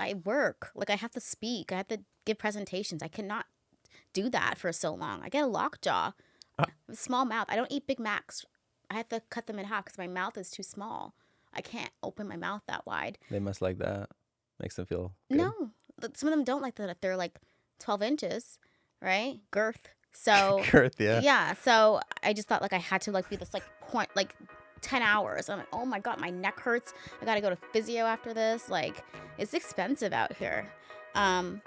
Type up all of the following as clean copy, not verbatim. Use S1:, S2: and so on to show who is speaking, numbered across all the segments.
S1: I work. Like, I have to speak. I have to give presentations. I cannot do that for so long. I get a lockjaw. I have a small mouth. I don't eat Big Macs. I have to cut them in half because my mouth is too small. I can't open my mouth that wide.
S2: They must like that. Makes them feel good.
S1: No, some of them don't like that if they're like 12 inches, right? Girth. So
S2: Girth, yeah.
S1: yeah. So I just thought like I had to like be this like point like 10 hours. I'm like, oh my God, my neck hurts. I got to go to physio after this. Like, it's expensive out here. But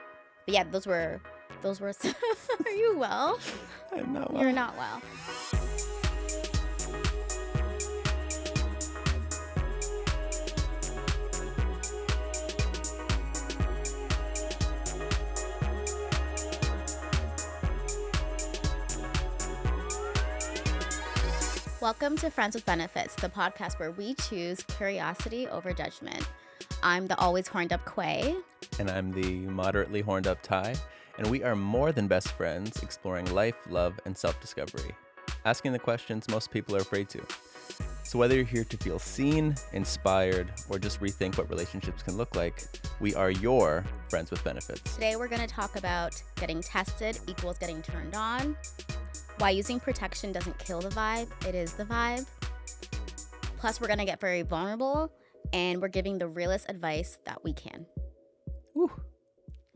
S1: yeah, those were. Are you well?
S2: I'm not well.
S1: You're not well. Welcome to Friends with Benefits, the podcast where we choose curiosity over judgment. I'm the always horned up Quay.
S2: And I'm the moderately horned up Ty. And we are more than best friends, exploring life, love, and self-discovery. Asking the questions most people are afraid to. So whether you're here to feel seen, inspired, or just rethink what relationships can look like, we are your Friends with Benefits.
S1: Today we're going to talk about getting tested equals getting turned on. Why using protection doesn't kill the vibe, it is the vibe. Plus, we're going to get very vulnerable, and we're giving the realest advice that we can.
S2: Woo.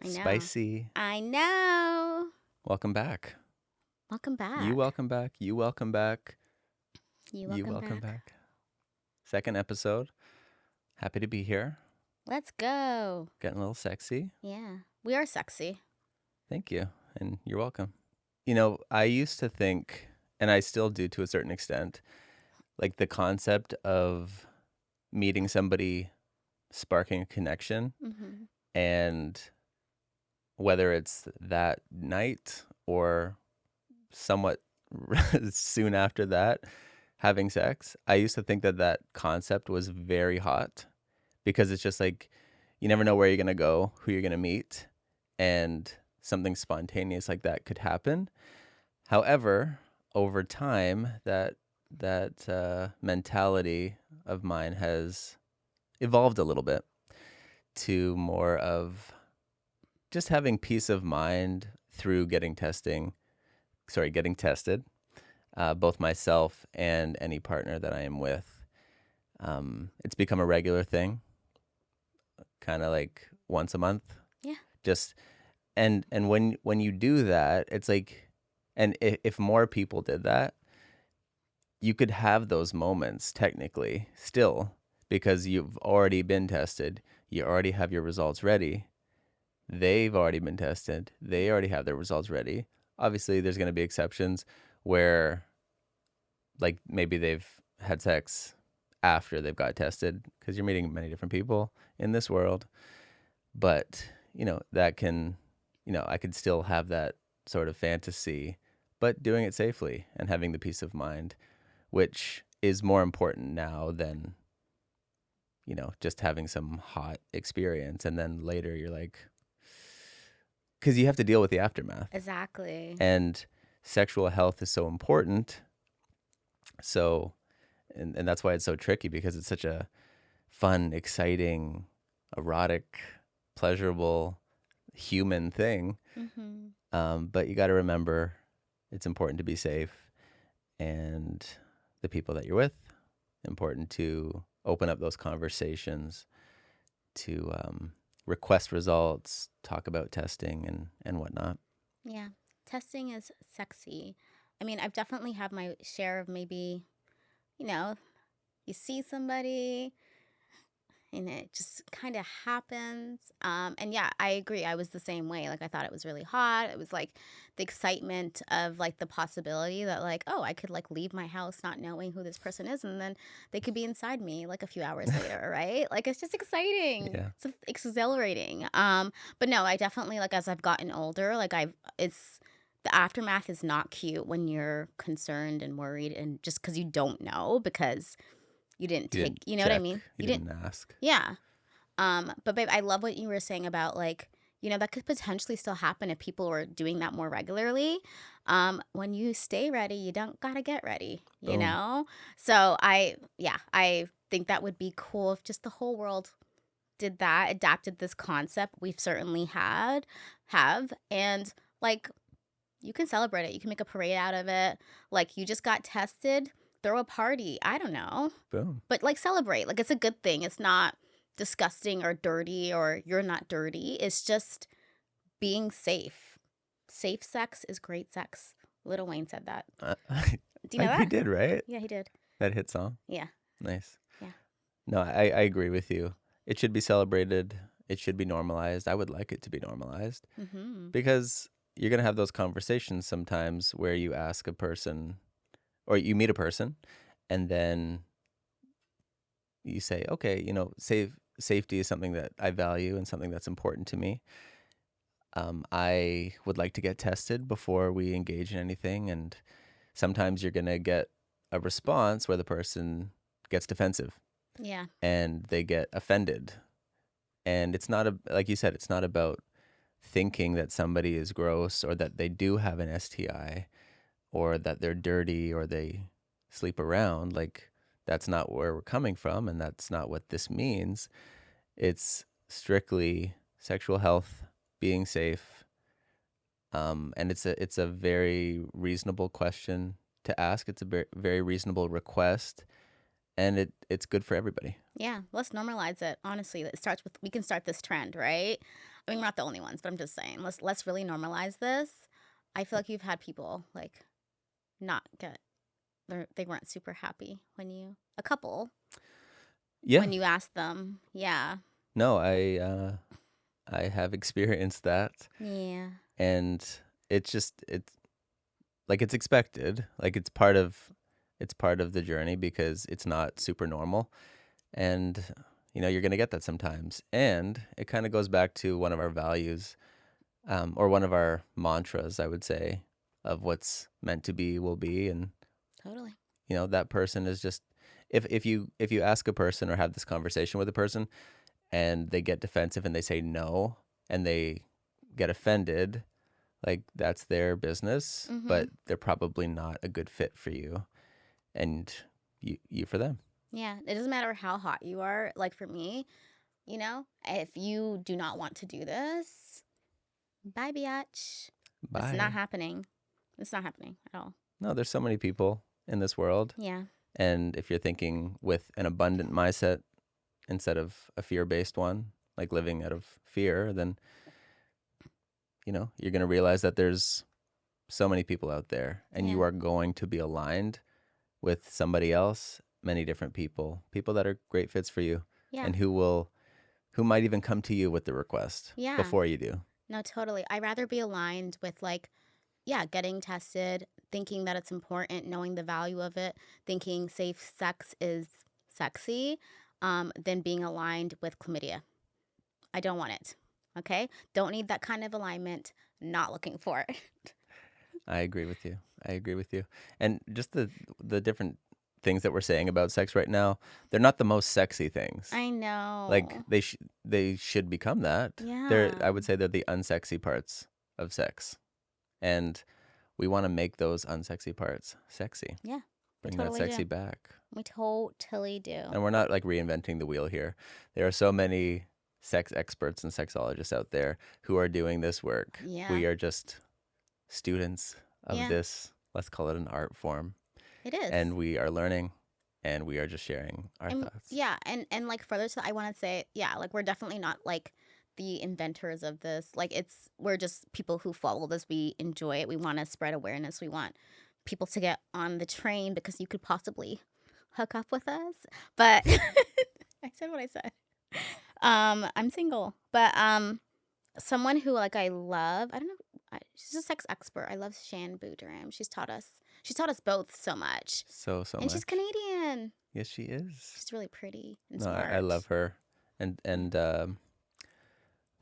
S1: I know.
S2: Spicy.
S1: I know.
S2: Welcome back.
S1: Welcome back.
S2: You welcome back. You welcome back.
S1: You
S2: welcome back. Second episode. Happy to be here.
S1: Let's go.
S2: Getting a little sexy.
S1: Yeah. We are sexy.
S2: Thank you. And you're welcome. You know, I used to think, and I still do to a certain extent, like the concept of meeting somebody, sparking a connection, and whether it's that night or somewhat soon after that, having sex, I used to think that that concept was very hot because it's just like you never know where you're going to go, who you're going to meet, and something spontaneous like that could happen. However, over time, that mentality of mine has evolved a little bit to more of just having peace of mind through getting tested, both myself and any partner that I am with. It's become a regular thing, kind of like once a month.
S1: Yeah.
S2: Just and when you do that, it's like, and if more people did that, you could have those moments technically still because you've already been tested. You already have your results ready. They've already been tested. They already have their results ready. Obviously, there's going to be exceptions where like maybe they've had sex after they've got tested because you're meeting many different people in this world. But, that can, I could still have that sort of fantasy, but doing it safely and having the peace of mind, which is more important now than, just having some hot experience. And then later you're like, because you have to deal with the aftermath.
S1: Exactly.
S2: And sexual health is so important. So, and that's why it's so tricky because it's such a fun, exciting, erotic, pleasurable, human thing. But you got to remember it's important to be safe, and the people that you're with, important to open up those conversations, to request results, talk about testing and whatnot.
S1: Yeah. Testing is sexy. I mean, I've definitely had my share of maybe, you see somebody and it just kind of happens. And yeah, I agree. I was the same way. Like, I thought it was really hot. It was like the excitement of like the possibility that like, oh, I could like leave my house not knowing who this person is, and then they could be inside me like a few hours later, right? Like, it's just exciting.
S2: Yeah.
S1: It's exhilarating. But no, I definitely, like, as I've gotten older, like the aftermath is not cute when you're concerned and worried, and just because you don't know, because you didn't take, you know what I mean?
S2: You didn't ask.
S1: Yeah. But babe, I love what you were saying about like, that could potentially still happen if people were doing that more regularly. When you stay ready, you don't gotta get ready,
S2: Boom.
S1: So I think that would be cool if just the whole world did that, adapted this concept, we've certainly have, and like you can celebrate it. You can make a parade out of it. Like you just got tested, throw a party. I don't know.
S2: Boom.
S1: But like celebrate. Like it's a good thing. It's not disgusting or dirty or you're not dirty. It's just being safe. Safe sex is great sex. Lil Wayne said that. Do you know
S2: He
S1: that?
S2: did, right?
S1: Yeah, he did.
S2: That hit song.
S1: Yeah.
S2: Nice.
S1: Yeah.
S2: No, I agree with you. It should be celebrated. It should be normalized. I would like it to be normalized
S1: Mm-hmm.
S2: because you're going to have those conversations sometimes where you ask a person or you meet a person and then you say, okay, safety is something that I value and something that's important to me. I would like to get tested before we engage in anything. And sometimes you're going to get a response where the person gets defensive.
S1: Yeah.
S2: And they get offended. And it's not, like you said, it's not about thinking that somebody is gross or that they do have an STI or that they're dirty or they sleep around. Like, that's not where we're coming from, and that's not what this means. It's strictly sexual health, being safe, and it's a very reasonable question to ask. It's a very reasonable request, and it's good for everybody.
S1: Yeah, let's normalize it. Honestly, it starts with we can start this trend, right? I mean, we're not the only ones, but I'm just saying, let's really normalize this. I feel like you've had people like not get they weren't super happy when a couple
S2: Yeah.
S1: when you asked them. Yeah.
S2: No, I have experienced that,
S1: Yeah.
S2: and it's like it's expected, like it's part of the journey because it's not super normal, and you're gonna get that sometimes, and it kind of goes back to one of our values, or one of our mantras, I would say, of what's meant to be will be, and
S1: Totally.
S2: that person is just if you ask a person or have this conversation with a person and they get defensive and they say no and they get offended, like that's their business,
S1: Mm-hmm.
S2: but they're probably not a good fit for you and you for them.
S1: Yeah. It doesn't matter how hot you are. Like for me, if you do not want to do this, bye, biatch. It's not
S2: Bye.
S1: happening. It's not happening at all.
S2: No, there's so many people in this world.
S1: Yeah.
S2: And if you're thinking with an abundant mindset instead of a fear-based one, like living out of fear, then you're going to realize that there's so many people out there, and you
S1: Yeah.
S2: are going to be aligned with somebody else, many different people that are great fits for you,
S1: Yeah.
S2: and who might even come to you with the request
S1: Yeah.
S2: before you do.
S1: No, totally. I'd rather be aligned with getting tested, thinking that it's important, knowing the value of it, thinking safe sex is sexy, than being aligned with chlamydia. I don't want it. Okay? Don't need that kind of alignment. Not looking for it.
S2: I agree with you. And just the different things that we're saying about sex right now, they're not the most sexy things.
S1: I know.
S2: Like they should become that.
S1: Yeah.
S2: I would say they're the unsexy parts of sex. And we want to make those unsexy parts sexy.
S1: Yeah.
S2: Bring
S1: totally
S2: that sexy
S1: do.
S2: back.
S1: We totally do.
S2: And we're not like reinventing the wheel here. There are so many sex experts and sexologists out there who are doing this work.
S1: Yeah.
S2: We are just students of
S1: Yeah.
S2: this, let's call it an art form.
S1: It is.
S2: And we are learning, and we are just sharing our thoughts.
S1: Yeah, and like further to that, I want to say, yeah, like we're definitely not like the inventors of this. Like we're just people who follow this. We enjoy it. We want to spread awareness. We want people to get on the train because you could possibly hook up with us. But I said what I said. I'm single, but someone who like I love. I don't know. She's a sex expert. I love Shan Boodram. She's taught us both so much.
S2: So
S1: And
S2: much.
S1: she's Canadian.
S2: Yes, she is.
S1: She's really pretty and
S2: No,
S1: smart.
S2: I love her. And I'm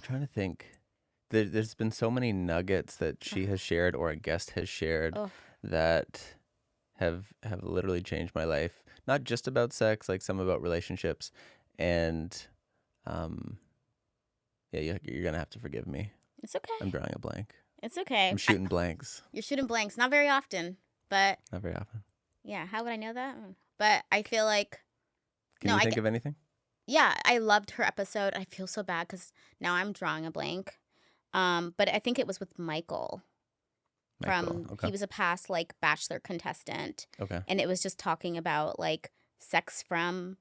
S2: trying to think. There's been so many nuggets that she has shared or a guest has shared that have literally changed my life. Not just about sex, like some about relationships. And yeah, you're going to have to forgive me.
S1: It's okay.
S2: I'm drawing a blank.
S1: It's okay.
S2: I'm shooting blanks.
S1: You're shooting blanks. Not very often, but
S2: Not very often.
S1: yeah. How would I know that? But I feel like
S2: Can you think of anything?
S1: yeah, I loved her episode. I feel so bad because now I'm drawing a blank. But I think it was with Michael.
S2: Michael.
S1: He
S2: Okay.
S1: was a past like Bachelor contestant,
S2: Okay.
S1: and it was just talking about like sex from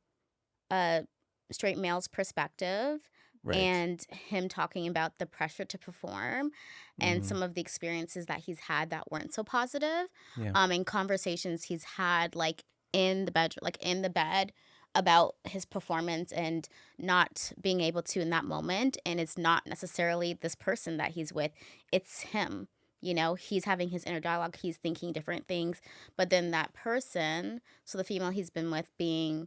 S1: a straight male's perspective,
S2: Right.
S1: and him talking about the pressure to perform and
S2: Mm-hmm.
S1: some of the experiences that he's had that weren't so positive,
S2: Yeah.
S1: and conversations he's had like in the bedroom, like in the bed, about his performance and not being able to in that moment. And it's not necessarily this person that he's with, it's him. He's having his inner dialogue, he's thinking different things, but then that person, so the female he's been with, feeling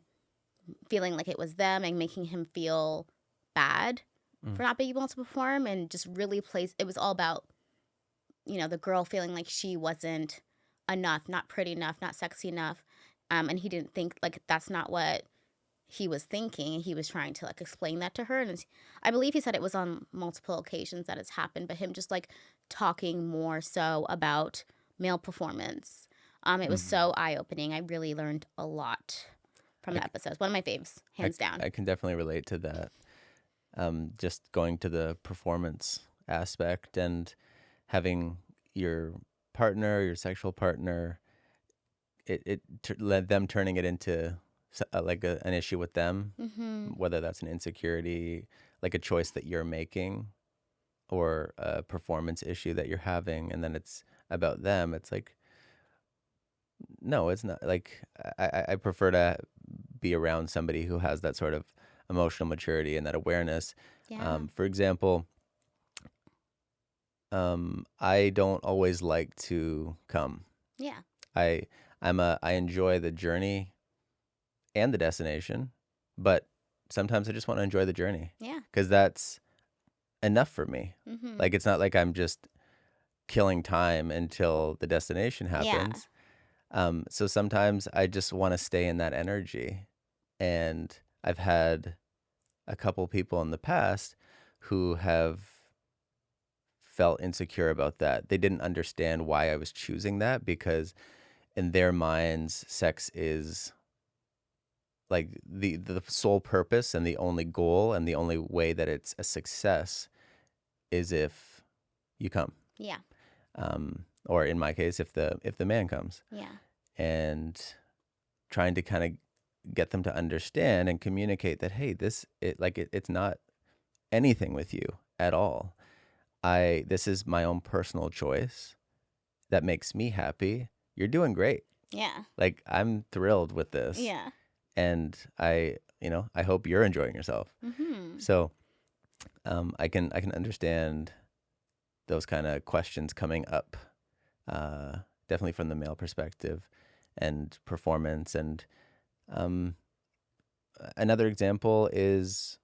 S1: like it was them and making him feel bad
S2: Mm.
S1: for not being able to perform, and just really plays, it was all about, the girl feeling like she wasn't enough, not pretty enough, not sexy enough. And he didn't think like that's not what he was thinking. He was trying to like explain that to her. And I believe he said it was on multiple occasions that it's happened, but him just like talking more so about male performance. It was
S2: Mm-hmm.
S1: so eye opening. I really learned a lot from
S2: I,
S1: the episodes. One of my faves,
S2: I,
S1: hands down.
S2: I can definitely relate to that. Just going to the performance aspect and having your partner, your sexual partner, led them turning it into like an issue with them,
S1: Mm-hmm.
S2: whether that's an insecurity, like a choice that you're making, or a performance issue that you're having, and then it's about them. It's like, no, it's not. Like I prefer to be around somebody who has that sort of emotional maturity and that awareness.
S1: Yeah.
S2: For example, I don't always like to come.
S1: Yeah.
S2: I I enjoy the journey and the destination, but sometimes I just want to enjoy the journey
S1: Yeah.
S2: because that's enough for me.
S1: Mm-hmm.
S2: Like it's not like I'm just killing time until the destination
S1: Yeah.
S2: happens. So sometimes I just want to stay in that energy, and I've had a couple people in the past who have felt insecure about that. They didn't understand why I was choosing that because in their minds, sex is like the sole purpose and the only goal and the only way that it's a success is if you come.
S1: Yeah.
S2: Or in my case, if the man comes,
S1: Yeah.
S2: and trying to kind of get them to understand and communicate that, hey, it's not anything with you at all. This is my own personal choice that makes me happy. You're doing great.
S1: Yeah.
S2: Like I'm thrilled with this,
S1: Yeah.
S2: and I hope you're enjoying yourself.
S1: Mm-hmm.
S2: So I can understand those kind of questions coming up, definitely from the male perspective and performance. And um, another example is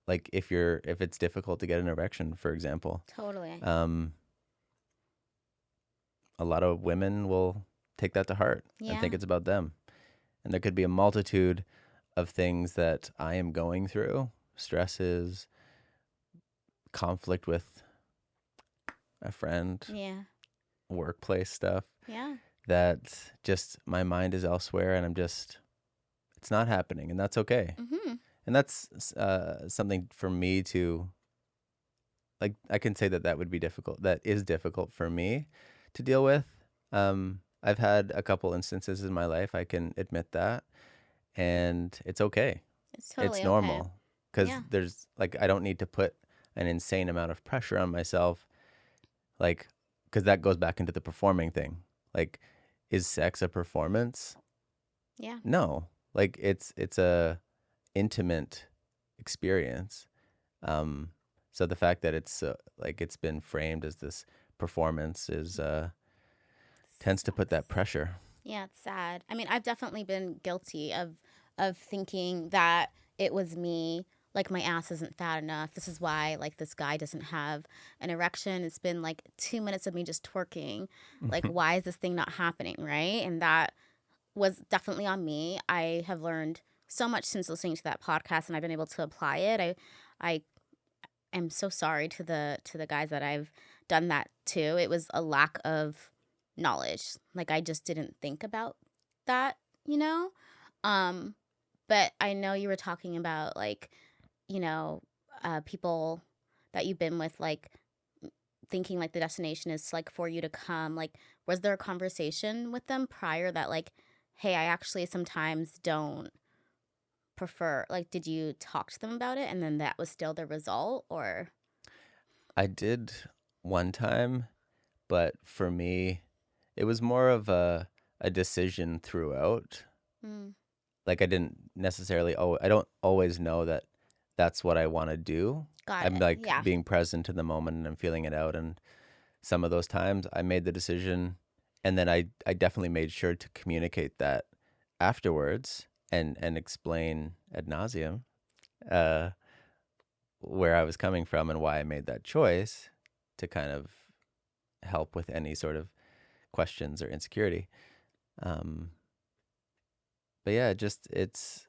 S2: like if it's difficult to get an erection, for example.
S1: Totally.
S2: um, a lot of women will take that to heart and
S1: Yeah.
S2: think it's about them. And there could be a multitude of things that I am going through, stresses, conflict with a friend,
S1: Yeah.
S2: workplace stuff,
S1: Yeah.
S2: that just my mind is elsewhere and it's not happening. And that's okay.
S1: Mm-hmm.
S2: And that's something for me to, like, I can say that would be difficult. That is difficult for me to deal with. I've had a couple instances in my life, I can admit that. And it's okay.
S1: It's
S2: It's
S1: totally okay.
S2: normal because
S1: Yeah.
S2: there's like I don't need to put an insane amount of pressure on myself, like because that goes back into the performing thing. Like, is sex a performance?
S1: Yeah.
S2: No, like it's a intimate experience. Um, so the fact that it's like it's been framed as this performance is tends to put that
S1: Sucks.
S2: pressure.
S1: Yeah, it's sad. I mean, I've definitely been guilty of thinking that it was me, like my ass isn't fat enough. This is why like this guy doesn't have an erection. It's been like 2 minutes of me just twerking. Like why is this thing not happening, right? And that was definitely on me. I have learned so much since listening to that podcast, and I've been able to apply it. I am so sorry to the guys that I've done that to. It was a lack of knowledge. Like I just didn't think about that, you know? Um But I know you were talking about like, you know, people that you've been with, like thinking like the destination is like for you to come. Like, was there a conversation with them prior that like, hey, I actually sometimes don't prefer, like, did you talk to them about it and then that was still the result, or?
S2: I did one time, but for me, it was more of a decision throughout.
S1: Mm,
S2: Like I didn't necessarily, I don't always know that that's what I want to do.
S1: got
S2: I'm
S1: it.
S2: like
S1: Yeah.
S2: being present in the moment and I'm feeling it out. And some of those times I made the decision, and then I definitely made sure to communicate that afterwards and explain ad nauseum uh, where I was coming from and why I made that choice to kind of help with any sort of questions or insecurity. Um, but yeah, it's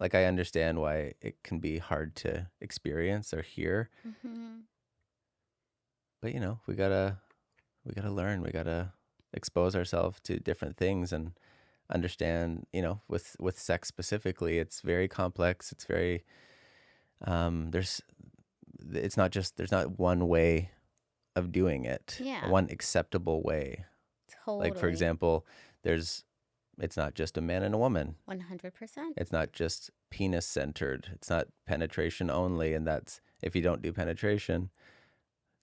S2: like I understand why it can be hard to experience or hear,
S1: Mm-hmm.
S2: but we gotta learn. We gotta expose ourselves to different things and understand. With sex specifically, it's very complex. It's very there's it's not just there's not one way of doing it,
S1: Yeah,
S2: one acceptable way. Like for
S1: totally.
S2: example, there's it's not just a man and a woman.
S1: 100%.
S2: It's not just penis centered. It's not penetration only, and that's if you don't do penetration,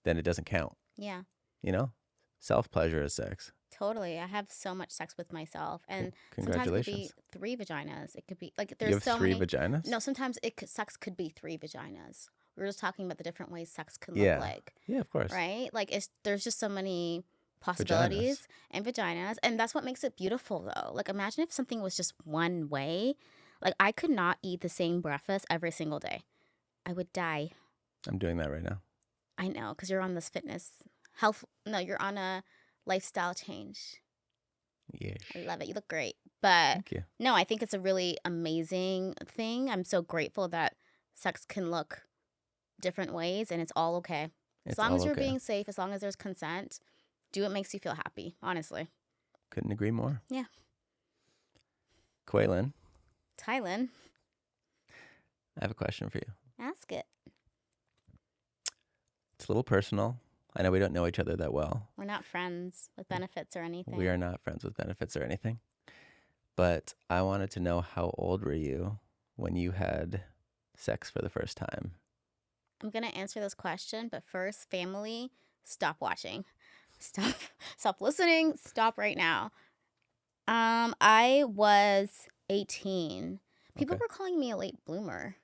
S2: then it doesn't count.
S1: Yeah,
S2: You know, self pleasure is sex.
S1: totally. I have so much sex with myself, and sometimes it could be
S2: Congratulations.
S1: three vaginas. It could be like
S2: You
S1: there's
S2: have
S1: so
S2: three
S1: many.
S2: vaginas?
S1: No, sometimes sex could be three vaginas. We were just talking about the different ways sex can look
S2: Yeah.
S1: like,
S2: Yeah, of course.
S1: right? Like there's just so many
S2: Vaginas.
S1: possibilities and vaginas, and that's what makes it beautiful, though. Like imagine if something was just one way. Like I could not eat the same breakfast every single day. I would die.
S2: I'm doing that right now.
S1: I know, because you're on this fitness health. No, you're on a lifestyle change.
S2: Yes.
S1: I love it. You look great. But
S2: Thank you.
S1: no, I think it's a really amazing thing. I'm so grateful that sex can look different ways and it's all okay. As
S2: It's
S1: long
S2: all
S1: as you're
S2: okay.
S1: being safe, as long as there's consent, do what makes you feel happy, honestly.
S2: Couldn't agree more.
S1: Yeah.
S2: Quaylin,
S1: Tylen,
S2: I have a question for you.
S1: ask it.
S2: It's a little personal. I know we don't know each other that well.
S1: We're not friends with benefits or anything.
S2: We are not friends with benefits or anything. But I wanted to know, how old were you when you had sex for the first time?
S1: I'm going to answer this question, but first, family, stop watching. Stop stop listening. Stop right now. I was 18. People
S2: Okay.
S1: were calling me a late bloomer.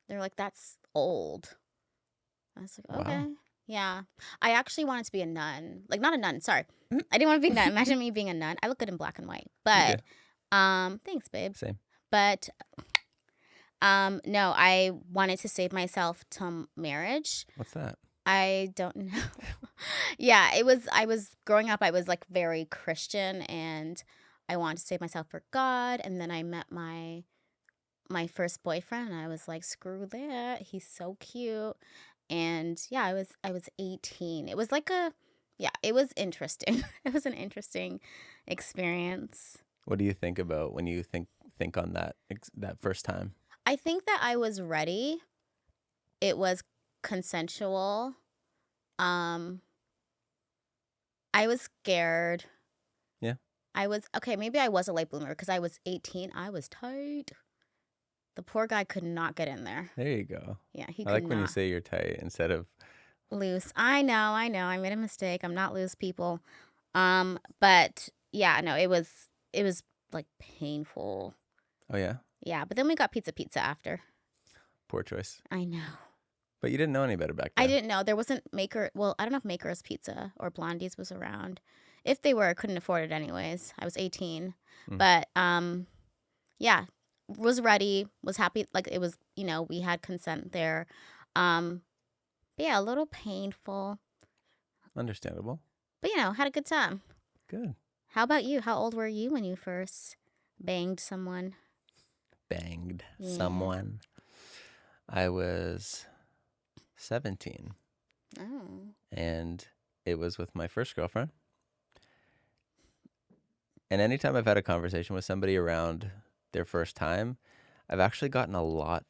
S1: They're like, that's old. I was like,
S2: Wow.
S1: okay. Yeah. I actually wanted to be a nun. Like not a nun, sorry. I didn't want to be a nun. Imagine me being a nun. I look good in black and white.
S2: You do.
S1: But thanks, babe.
S2: Same.
S1: But no, I wanted to save myself to marriage.
S2: What's that?
S1: I don't know. Yeah, I was growing up, I was like very Christian and I wanted to save myself for God. And then I met my first boyfriend and I was like, screw that. He's so cute. And yeah, I was 18. It was like yeah, it was interesting. It was an interesting experience.
S2: What do you think about when you think on that first time?
S1: I think that I was ready. It was consensual. Um I was scared.
S2: Yeah.
S1: I was okay, maybe I was a late bloomer because I was 18. I was tight. The poor guy could not get in there.
S2: There you go.
S1: Yeah, he
S2: I
S1: could
S2: like when you
S1: not.
S2: say you're tight instead of
S1: Loose. I know, I know. I made a mistake. I'm not loose, people. But yeah, no, it was like painful.
S2: oh yeah,
S1: Yeah, but then we got pizza after.
S2: poor choice.
S1: I know.
S2: But you didn't know any better back
S1: I
S2: then.
S1: didn't know there wasn't Maker. Well, I don't know if Maker's Pizza or Blondie's was around. If they were, I couldn't afford it anyways. I was 18.
S2: Mm.
S1: But yeah, was ready, was happy. Like it was, we had consent there. Um, but yeah, a little painful,
S2: Understandable.
S1: but had a good time.
S2: Good.
S1: How about you? How old were you when you first banged someone?
S2: Banged
S1: Yeah.
S2: someone. I was 17,
S1: Oh.
S2: and it was with my first girlfriend. And anytime I've had a conversation with somebody around their first time, I've actually gotten a lot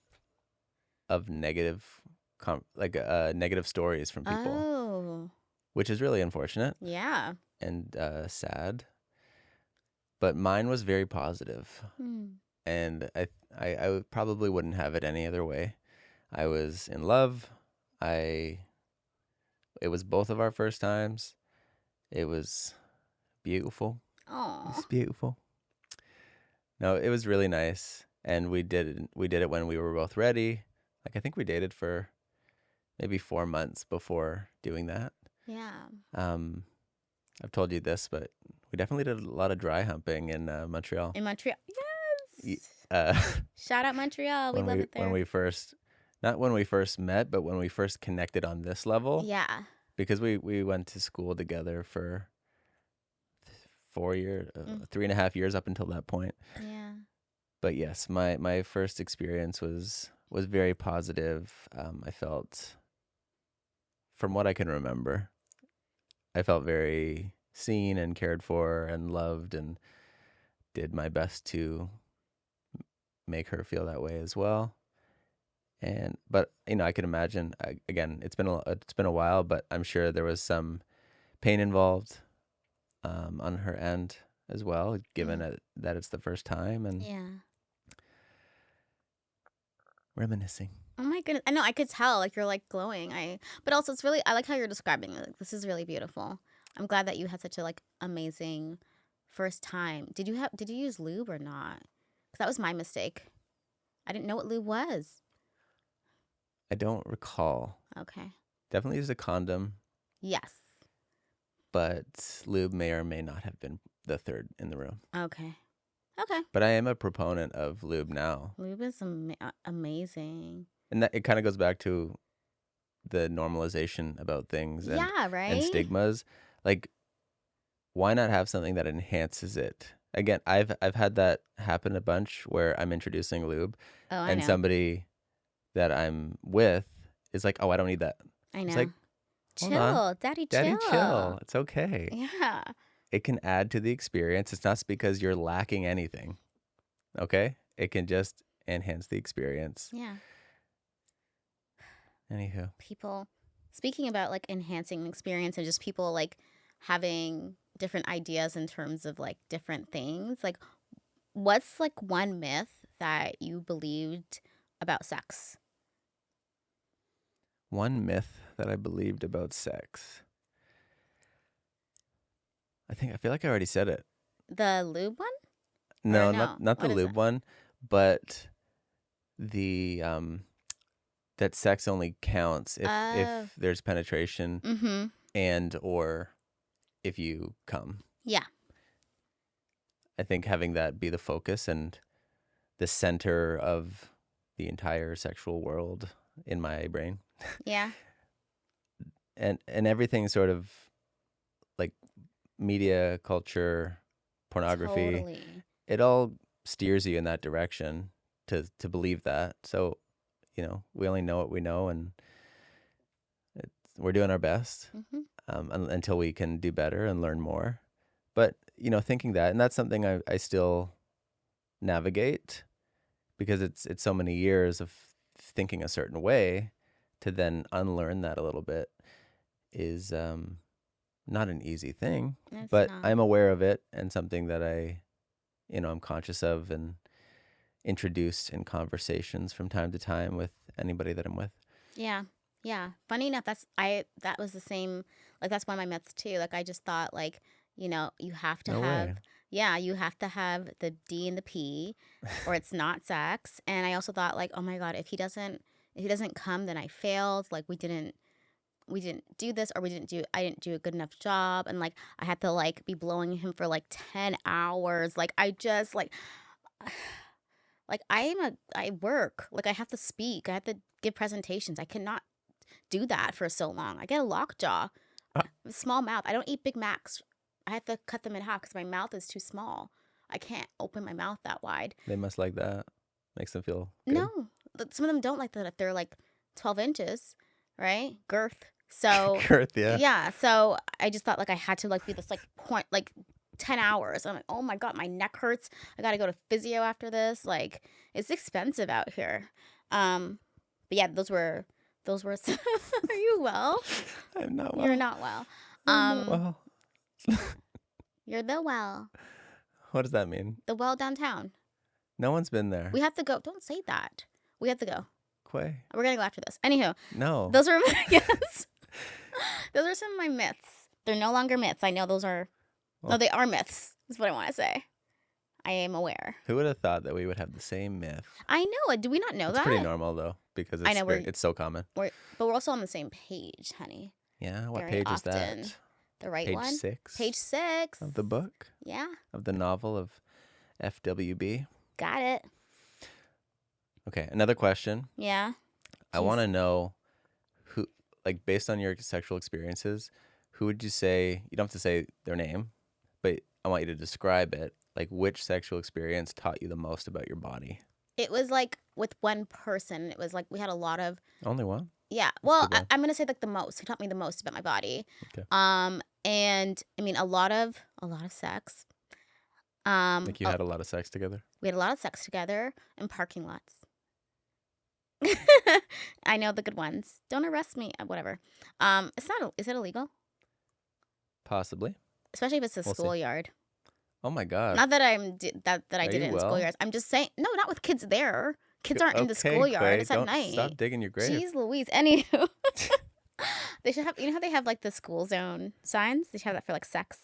S2: of negative negative stories from people,
S1: Oh,
S2: which is really unfortunate
S1: yeah.
S2: and sad. But mine was very positive,
S1: Hmm.
S2: and probably wouldn't have it any other way. I was in love. I It was both of our first times. It was beautiful.
S1: Oh,
S2: It's beautiful. No, it was really nice, and we did it when we were both ready. Like, I think we dated for maybe 4 months before doing that.
S1: yeah.
S2: Um, I've told you this, but we definitely did a lot of dry humping in Montreal.
S1: In Montreal.
S2: Y-
S1: Yes.
S2: Uh,
S1: Shout out Montreal. We
S2: when
S1: love
S2: we
S1: it
S2: when
S1: there.
S2: we first, not when we first met, but when we first connected on this level,
S1: Yeah.
S2: because we went to school together for 4 years,
S1: Mm,
S2: 3.5 years up until that point.
S1: yeah.
S2: But yes, my first experience was very positive. I felt, from what I can remember, I felt very seen and cared for and loved, and did my best to make her feel that way as well. And but I can imagine, again, it's been a while, but I'm sure there was some pain involved on her end as well, given
S1: Mm,
S2: that it's the first time, and
S1: yeah.
S2: reminiscing.
S1: Oh my goodness. I know I could tell like you're like glowing. But also it's really I like how you're describing it. Like, this is really beautiful. I'm glad that you had such a like amazing first time. Did you use lube or not? 'Cause that was my mistake. I didn't know what lube was.
S2: I don't recall.
S1: Okay.
S2: Definitely used a condom,
S1: Yes.
S2: but lube may or may not have been the third in the room.
S1: Okay. Okay.
S2: But I am a proponent of lube now,
S1: Lube is amazing.
S2: and that it kind of goes back to the normalization about things
S1: Yeah,
S2: and
S1: right?
S2: stigmas. Like, why not have something that enhances it? Again, I've had that happen a bunch where I'm introducing lube,
S1: Oh, I
S2: and
S1: know.
S2: somebody that I'm with is like, "Oh, I don't need that."
S1: I
S2: It's
S1: know.
S2: like, hold on,
S1: Chill, daddy,
S2: daddy,
S1: chill.
S2: chill. It's okay.
S1: Yeah.
S2: It can add to the experience. It's not because you're lacking anything. Okay, it can just enhance the experience.
S1: Yeah.
S2: Anywho,
S1: People speaking about like enhancing the experience and just people like having different ideas in terms of like different things. Like what's like one myth that you believed about sex?
S2: one myth that I believed about sex. I feel like I already said it.
S1: The lube one? Or
S2: No, not
S1: no?
S2: not the
S1: What is it?
S2: lube one, but the that sex only counts
S1: Oh.
S2: if there's penetration,
S1: Mm-hmm.
S2: and or if you come.
S1: Yeah.
S2: I think having that be the focus and the center of the entire sexual world in my brain,
S1: Yeah.
S2: and everything sort of, like, media, culture, pornography,
S1: Totally.
S2: it all steers you in that direction to believe that. So, we only know what we know, and we're doing our best,
S1: Mm-hmm.
S2: until we can do better and learn more. But, thinking that, and that's something I still navigate, because it's so many years of thinking a certain way, to then unlearn that a little bit is not an easy thing.
S1: It's
S2: But
S1: not.
S2: I'm aware of it, and something that I'm conscious of and introduce in conversations from time to time with anybody that I'm with.
S1: Yeah. Yeah. Funny enough, that was the same like that's one of my myths too. Like I just thought like, you have to
S2: No way.
S1: you have to have the D and the P or it's not sex. And I also thought like, oh my God, if he doesn't come, then I failed. Like we didn't do this or I didn't do a good enough job. And like I had to like be blowing him for like 10 hours. Like I just like I work. Like I have to speak. I have to give presentations. I cannot do that for so long. I get a lockjaw,
S2: Ah,
S1: a small mouth. I don't eat Big Macs. I have to cut them in half because my mouth is too small. I can't open my mouth that wide.
S2: they must like that. Makes them feel good.
S1: No, some of them don't like that if they're like 12 inches, right? Girth. So
S2: Girth, yeah.
S1: yeah. So I just thought like I had to like be this like point like 10 hours. I'm like, oh my God, my neck hurts. I got to go to physio after this. Like, it's expensive out here. But yeah, those were, are you well?
S2: I'm not well.
S1: You're not well.
S2: I'm not well.
S1: You're the well.
S2: What does that mean?
S1: The well downtown.
S2: No one's been there.
S1: We have to go. Don't say that. We have to go.
S2: Quay.
S1: We're going to go after this. Anywho.
S2: No.
S1: Those are, yes. Those are some of my myths. They're no longer myths. I know those are, no, they are myths. That's what I want to say. I am aware.
S2: Who would have thought that we would have the same myth?
S1: I know it. Do we not know that?
S2: It's pretty normal, though, because it's,
S1: I know,
S2: it's so common.
S1: But we're also on the same page, honey.
S2: Yeah, what
S1: Very
S2: page
S1: often.
S2: is that?
S1: The right
S2: page
S1: one?
S2: 6.
S1: Page 6.
S2: Of the book?
S1: Yeah.
S2: Of the novel of FWB?
S1: Got it.
S2: Okay, another question.
S1: Yeah.
S2: I want to know who, like, based on your sexual experiences, who would you say, you don't have to say their name, but I want you to describe it. Like, which sexual experience taught you the most about your body?
S1: It was like with one person. It was like we had a lot of.
S2: Only one?
S1: Yeah. Well, I'm going to say like the most. Who taught me the most about my body.
S2: Okay.
S1: And I mean, a lot of sex.
S2: Like you had a lot of sex together?
S1: We had a lot of sex together in parking lots. I know the good ones. Don't arrest me. Whatever. It's not. Is it illegal?
S2: Possibly.
S1: Especially if it's a
S2: We'll see.
S1: schoolyard.
S2: Oh my God.
S1: Not that I did it in
S2: well?
S1: schoolyards. I'm just saying. No, not with kids there. Kids aren't in the schoolyard.
S2: Quay,
S1: It's at night.
S2: Stop digging your grave.
S1: Jeez Louise. Anywho, they should have. You know how they have like the school zone signs? They should have that for like sex.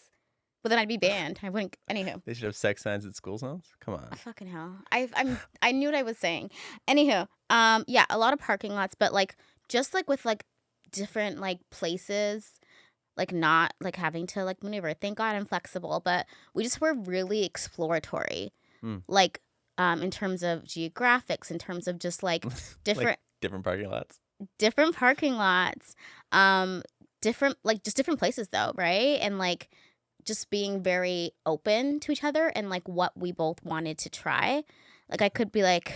S1: But then I'd be banned. I wouldn't. Anywho.
S2: They should have sex signs at school zones? Come on.
S1: Oh, fucking hell. I knew what I was saying. Anywho, yeah, a lot of parking lots, but like just like with like different like places, like not like having to like maneuver. Thank God I'm flexible, but we just were really exploratory. Like in terms of geographics, in terms of just like different
S2: like different parking lots.
S1: Different parking lots. Different like just different places though, right? And like just being very open to each other and like what we both wanted to try. Like I could be like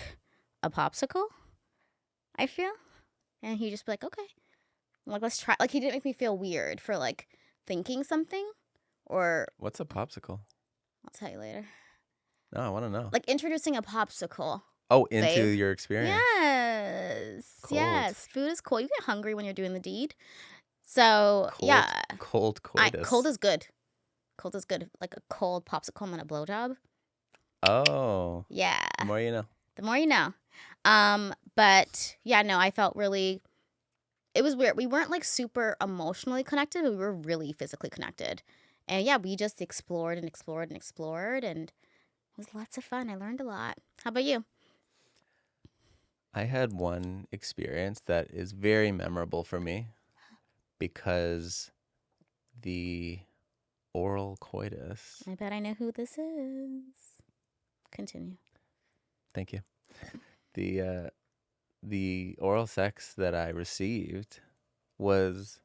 S1: a popsicle, I feel. And he'd just be like, okay. I'm like, let's try. Like he didn't make me feel weird for like thinking something or.
S2: What's a popsicle?
S1: I'll tell you later.
S2: No, I want to know.
S1: Like introducing a popsicle.
S2: Oh, into your experience.
S1: Yes.
S2: Cold.
S1: Yes. Food is cool. You get hungry when you're doing the deed. So yeah.
S2: Cold coitus.
S1: Cold is good. Cold is good. Like a cold popsicle and then a blowjob.
S2: Oh.
S1: Yeah.
S2: The more you know.
S1: The more you know. But yeah, no, I felt really, it was weird. We weren't like super emotionally connected, but we were really physically connected. And yeah, we just explored and explored and explored, and it was lots of fun. I learned a lot. How about you?
S2: I had one experience that is very memorable for me because the oral coitus.
S1: I bet I know who this is. Continue.
S2: Thank you. The oral sex that I received was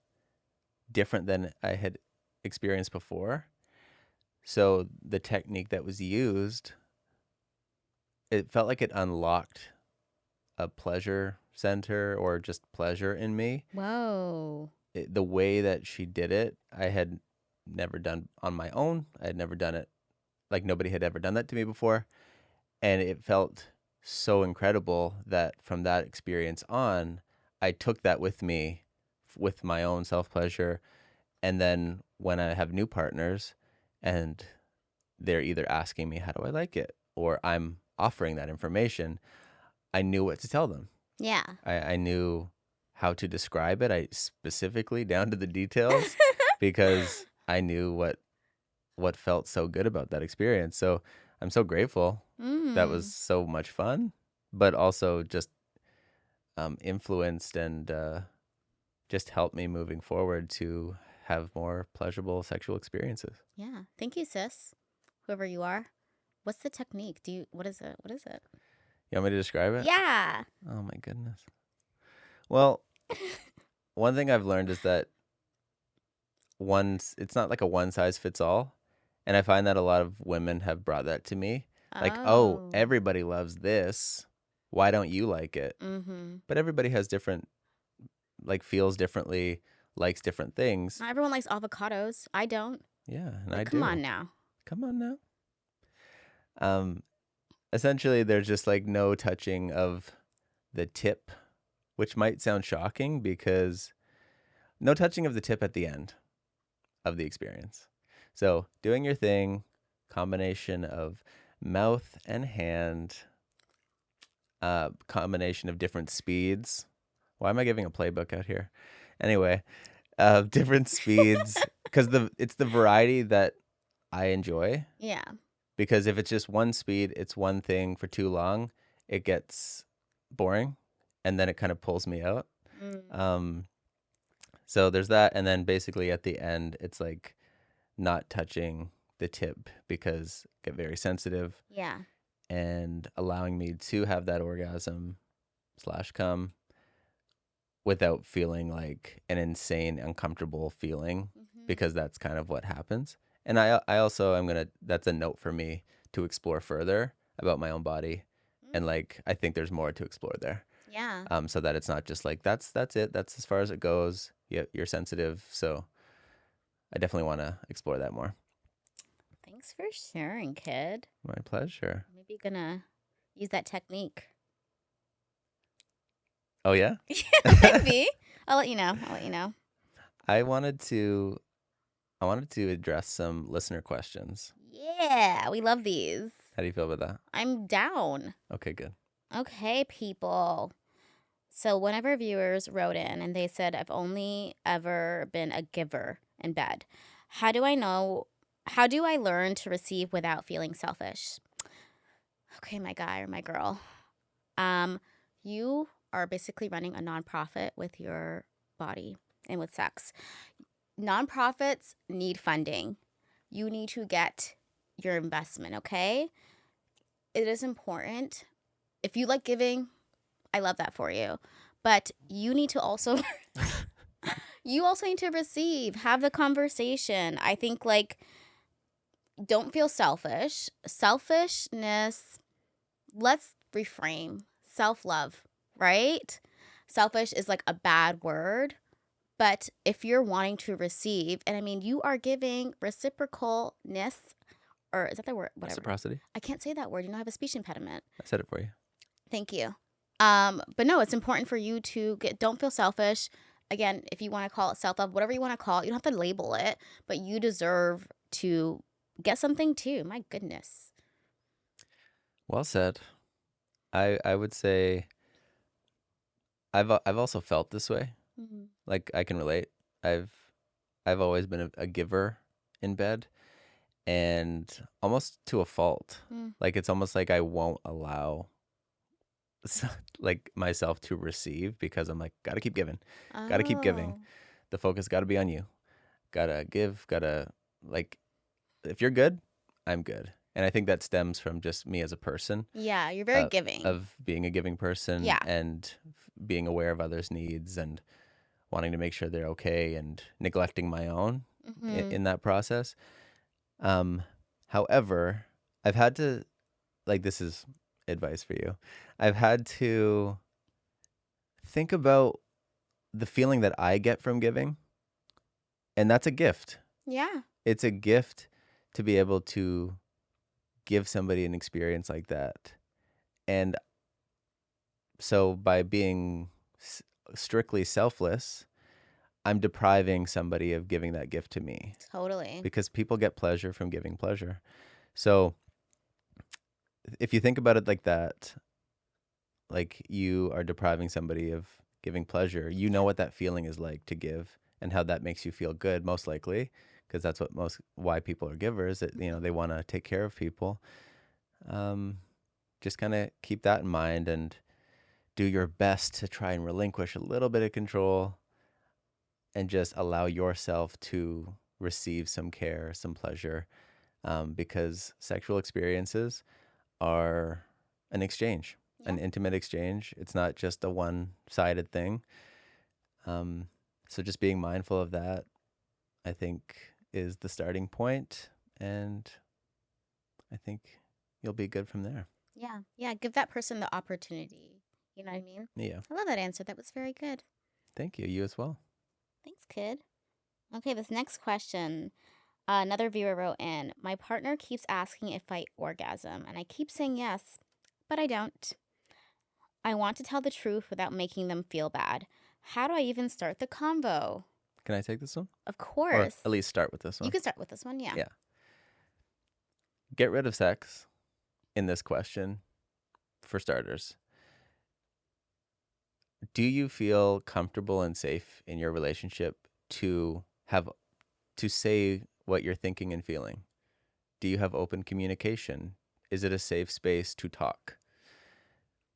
S2: different than I had experienced before. So the technique that was used, it felt like it unlocked a pleasure center or just pleasure in me.
S1: Whoa.
S2: The way that she did it, I had never done on my own. I had never done it. Like nobody had ever done that to me before. And it felt so incredible that from that experience on, I took that with me with my own self-pleasure. And then when I have new partners and they're either asking me, how do I like it? Or I'm offering that information, I knew what to tell them.
S1: Yeah.
S2: I knew how to describe it. I specifically down to the details because I knew what felt so good about that experience. So I'm so grateful. That was so much fun, but also just influenced and just helped me moving forward to have more pleasurable sexual experiences.
S1: Yeah. Thank you, sis. Whoever you are. What's the technique? What is it? What is it?
S2: You want me to describe it?
S1: Yeah.
S2: Oh my goodness. Well, one thing I've learned is that it's not like a one size fits all. And I find that a lot of women have brought that to me. Like, oh, everybody loves this. Why don't you like it?
S1: Mm-hmm.
S2: But everybody has different, like, feels differently, likes different things.
S1: Not everyone likes avocados. I don't.
S2: Yeah, and
S1: Like,
S2: I
S1: come
S2: do.
S1: on now.
S2: Come on now. Essentially, there's just like no touching of the tip, which might sound shocking because no touching of the tip at the end of the experience. So doing your thing, combination of mouth and hand, combination of different speeds. Why am I giving a playbook out here? Anyway, different speeds because it's the variety that I enjoy.
S1: Yeah.
S2: Because if it's just one speed, it's one thing for too long, it gets boring, and then it kind of pulls me out.
S1: Mm.
S2: So there's that, and then basically at the end, it's like not touching the tip because I get very sensitive
S1: Yeah.
S2: and allowing me to have that orgasm / come without feeling like an insane, uncomfortable feeling because that's kind of what happens. And I also am that's a note for me to explore further about my own body. And like, I think there's more to explore there.
S1: Yeah.
S2: So that it's not just like, that's it. That's as far as it goes. You're sensitive. So I definitely want to explore that more.
S1: Thanks for sharing, kid.
S2: My pleasure.
S1: Maybe gonna use that technique.
S2: Oh, yeah?
S1: Maybe. I'll let you know.
S2: I wanted to address some listener questions.
S1: Yeah, we love these.
S2: How do you feel about that?
S1: I'm down.
S2: Okay, good.
S1: Okay, people. So one of our viewers wrote in and they said, I've only ever been a giver in bed. How do I learn to receive without feeling selfish? Okay, my guy or my girl. You are basically running a nonprofit with your body and with sex. Nonprofits need funding. You need to get your investment, okay? It is important. If you like giving, I love that for you. But you need to also need to receive, have the conversation. I think like don't feel selfish. Selfishness, let's reframe. Self-love, right? Selfish is like a bad word. But if you're wanting to receive, and I mean, you are giving reciprocalness, or is that the word? Whatever.
S2: Reciprocity.
S1: I can't say that word. I have a speech impediment.
S2: I said it for you.
S1: Thank you. But no, it's important for you to don't feel selfish. Again, if you want to call it self-love, whatever you want to call it, you don't have to label it, but you deserve to get something too. My goodness.
S2: Well said. I would say I've also felt this way.
S1: Mm-hmm.
S2: Like I can relate. I've always been a giver in bed, and almost to a fault. Like it's almost like I won't allow like myself to receive because I'm like, gotta keep giving, gotta keep giving. The focus gotta be on you. Gotta give. Gotta like, if you're good, I'm good. And I think that stems from just me as a person.
S1: Yeah, you're very giving.
S2: Of being a giving person.
S1: Yeah.
S2: And being aware of others' needs and wanting to make sure they're okay and neglecting my own in that process. However, I've had to, like, this is advice for you. I've had to think about the feeling that I get from giving, and that's a gift.
S1: Yeah.
S2: It's a gift to be able to give somebody an experience like that. And so by being strictly selfless, I'm depriving somebody of giving that gift to me.
S1: Totally.
S2: Because people get pleasure from giving pleasure. So if you think about it like that, like you are depriving somebody of giving pleasure, you know what that feeling is like to give and how that makes you feel good, most likely, because that's why people are givers. That, you know, they want to take care of people. Just kind of keep that in mind and do your best to try and relinquish a little bit of control and just allow yourself to receive some care, some pleasure, because sexual experiences are an exchange, an intimate exchange. It's not just a one-sided thing. So just being mindful of that, I think, is the starting point, and I think you'll be good from there.
S1: Yeah. Yeah. Give that person the opportunity. You know what I mean?
S2: Yeah.
S1: I love that answer. That was very good.
S2: Thank you. You as well.
S1: Thanks, kid. Okay, this next question. Another viewer wrote in, my partner keeps asking if I orgasm, and I keep saying yes, but I don't. I want to tell the truth without making them feel bad. How do I even start the convo?
S2: Can I take this one?
S1: Of
S2: Or
S1: course.
S2: at least start with this
S1: You
S2: one?
S1: can start with this one, yeah.
S2: Yeah. Get rid of sex in this question, for starters. Do you feel comfortable and safe in your relationship to say what you're thinking and feeling? Do you have open communication? Is it a safe space to talk?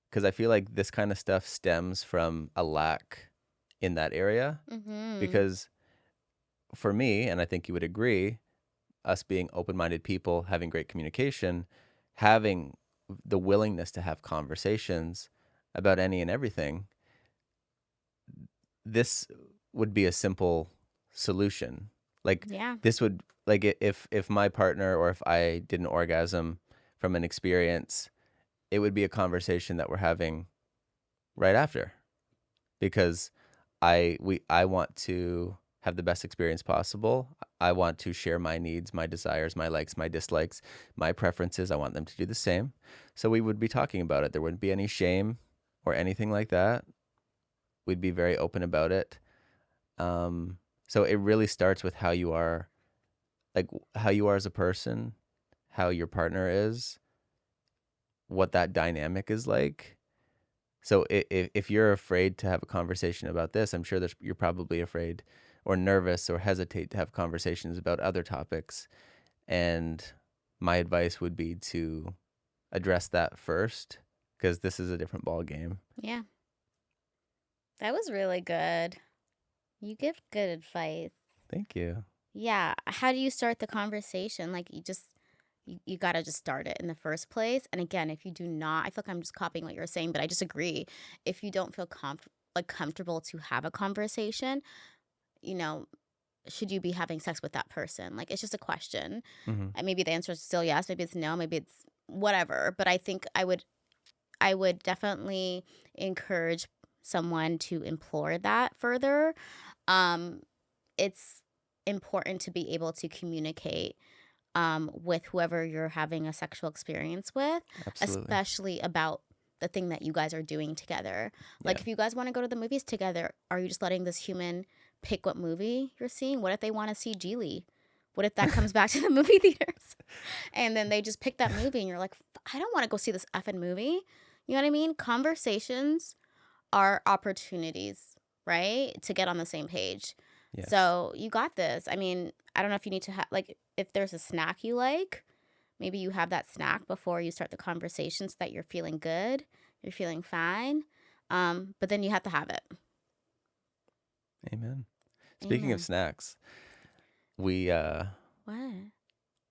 S2: Because I feel like this kind of stuff stems from a lack in that area.
S1: Mm-hmm.
S2: Because for me, and I think you would agree, us being open-minded people, having great communication, having the willingness to have conversations about any and everything, this would be a simple solution. Like
S1: Yeah.
S2: this would, like, if my partner, or if I did an orgasm from an experience, it would be a conversation that we're having right after, because I want to have the best experience possible. I want to share my needs, my desires, my likes, my dislikes, my preferences. I want them to do the same. So we would be talking about it. There wouldn't be any shame or anything like that. We'd be very open about it. So it really starts with how you are, like how you are as a person, how your partner is, what that dynamic is like. So if you're afraid to have a conversation about this, I'm sure you're probably afraid or nervous or hesitate to have conversations about other topics. And my advice would be to address that first, because this is a different ball game.
S1: Yeah. That was really good. You give good advice.
S2: Thank you.
S1: Yeah. How do you start the conversation? Like, you got to just start it in the first place. And again, if you do not, I feel like I'm just copying what you're saying, but I just agree. If you don't feel comfortable to have a conversation, you know, should you be having sex with that person? Like, it's just a question.
S2: Mm-hmm.
S1: And maybe the answer is still yes, maybe it's no, maybe it's whatever. But I think I would definitely encourage someone to implore that further. Um, it's important to be able to communicate with whoever you're having a sexual experience with,
S2: Absolutely.
S1: especially about the thing that you guys are doing together. Like,
S2: Yeah.
S1: if you guys want to go to the movies together, are you just letting this human pick what movie you're seeing? What if they want to see Geely? What if that comes back to the movie theaters and then they just pick that movie and you're like, I don't want to go see this effing movie. You know what I mean? Conversations are opportunities, right? To get on the same page.
S2: Yes.
S1: So you got this. I mean, I don't know if you need to have, like, if there's a snack you like, maybe you have that snack before you start the conversation so that you're feeling good, you're feeling fine. But then you have to have it.
S2: Amen. Speaking of
S1: Amen.
S2: snacks, we
S1: What?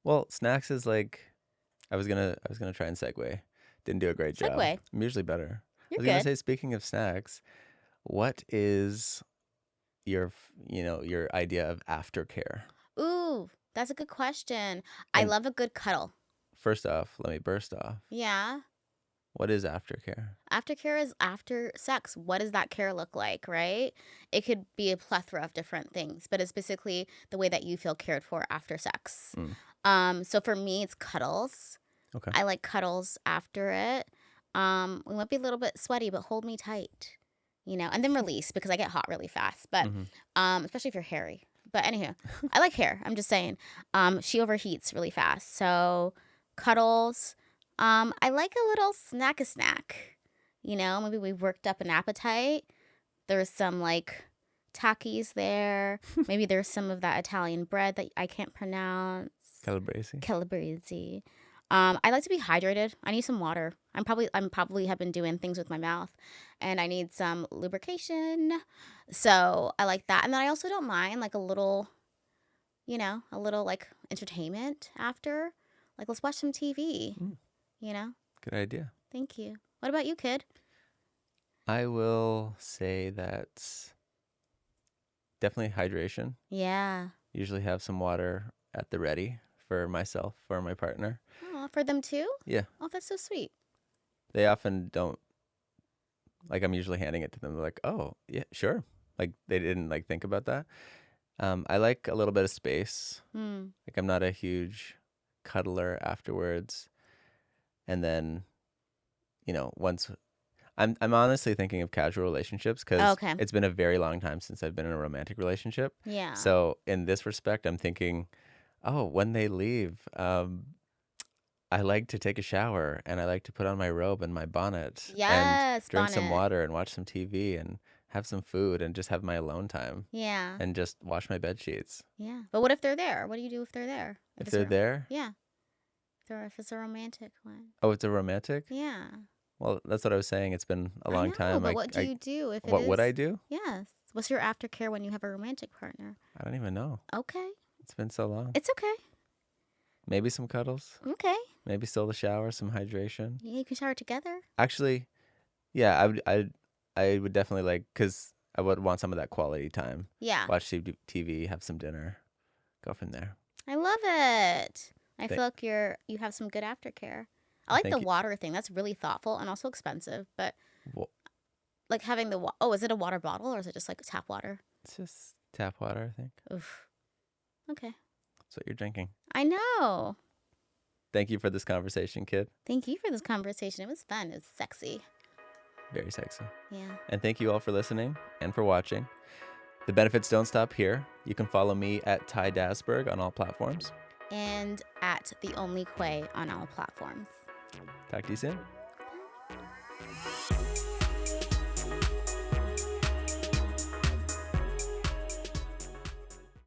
S2: well, snacks is like, I was gonna try and segue. Didn't do a great job.
S1: Segue.
S2: I'm usually better. I
S1: You're
S2: was gonna
S1: good.
S2: say, speaking of snacks, what is your idea of aftercare?
S1: Ooh, that's a good question. I
S2: And
S1: love a good cuddle.
S2: first off, let me burst off.
S1: Yeah.
S2: What is aftercare?
S1: Aftercare is after sex. What does that care look like, right? It could be a plethora of different things, but it's basically the way that you feel cared for after sex.
S2: Mm,
S1: So for me, it's cuddles.
S2: okay.
S1: I like cuddles after it. We might be a little bit sweaty, but hold me tight, and then release because I get hot really fast. But
S2: Mm-hmm.
S1: especially if you're hairy. But anywho, I like hair. I'm just saying. She overheats really fast, so cuddles. I like a little snack. Maybe we worked up an appetite. There's some like Takis there. Maybe there's some of that Italian bread that I can't pronounce.
S2: Calabrese.
S1: Calabrese. I like to be hydrated. I need some water. I'm probably have been doing things with my mouth, and I need some lubrication. So I like that, and then I also don't mind like a little like entertainment after. Like, let's watch some TV.
S2: Mm,
S1: You know.
S2: good idea.
S1: Thank you. What about you, kid?
S2: I will say that definitely hydration.
S1: Yeah.
S2: Usually have some water at the ready for myself or my partner.
S1: Oh, for them too?
S2: Yeah.
S1: Oh, that's so sweet.
S2: They often don't, like, I'm usually handing it to them. They're like, oh, yeah, sure. Like, they didn't, like, think about that. I like a little bit of space.
S1: Hmm.
S2: Like I'm not a huge cuddler afterwards. And then, once I'm honestly thinking of casual relationships because
S1: Okay.
S2: it's been a very long time since I've been in a romantic relationship.
S1: Yeah.
S2: So in this respect, I'm thinking, oh, when they leave, I like to take a shower and I like to put on my robe and my bonnet and
S1: Yes,
S2: drink some
S1: bonnet.
S2: water and watch some TV and have some food and just have my alone time
S1: Yeah.
S2: and just wash my bed sheets.
S1: Yeah. But what if they're there? What do you do if they're there?
S2: If
S1: It's
S2: they're there,
S1: yeah. If it's a romantic one.
S2: oh, it's a romantic?
S1: Yeah.
S2: Well, that's what I was saying. It's been a
S1: I
S2: long
S1: know,
S2: time.
S1: but what do you do if it
S2: What would
S1: is?
S2: I do?
S1: Yes. What's your aftercare when you have a romantic partner?
S2: I don't even know.
S1: Okay.
S2: It's been so long.
S1: It's okay.
S2: Maybe some cuddles.
S1: Okay.
S2: Maybe still the shower, some hydration.
S1: Yeah, you can shower together.
S2: Actually, yeah, I would definitely because I would want some of that quality time.
S1: Yeah.
S2: Watch TV, have some dinner, go from there.
S1: I love it. I
S2: Thank-
S1: feel like you have some good aftercare. I like
S2: Thank
S1: the
S2: you.
S1: water thing. That's really thoughtful and also expensive. But
S2: Well,
S1: like having is it a water bottle or is it just like tap water?
S2: it's just tap water, I think.
S1: Oof. Okay.
S2: That's what you're drinking.
S1: I know.
S2: Thank you for this conversation, kid.
S1: Thank you for this conversation. It was fun. It was sexy.
S2: Very sexy.
S1: Yeah.
S2: And thank you all for listening and for watching. The benefits don't stop here. You can follow me at Ty Dasberg on all platforms.
S1: And at The Only Quay on all platforms.
S2: Talk to you soon.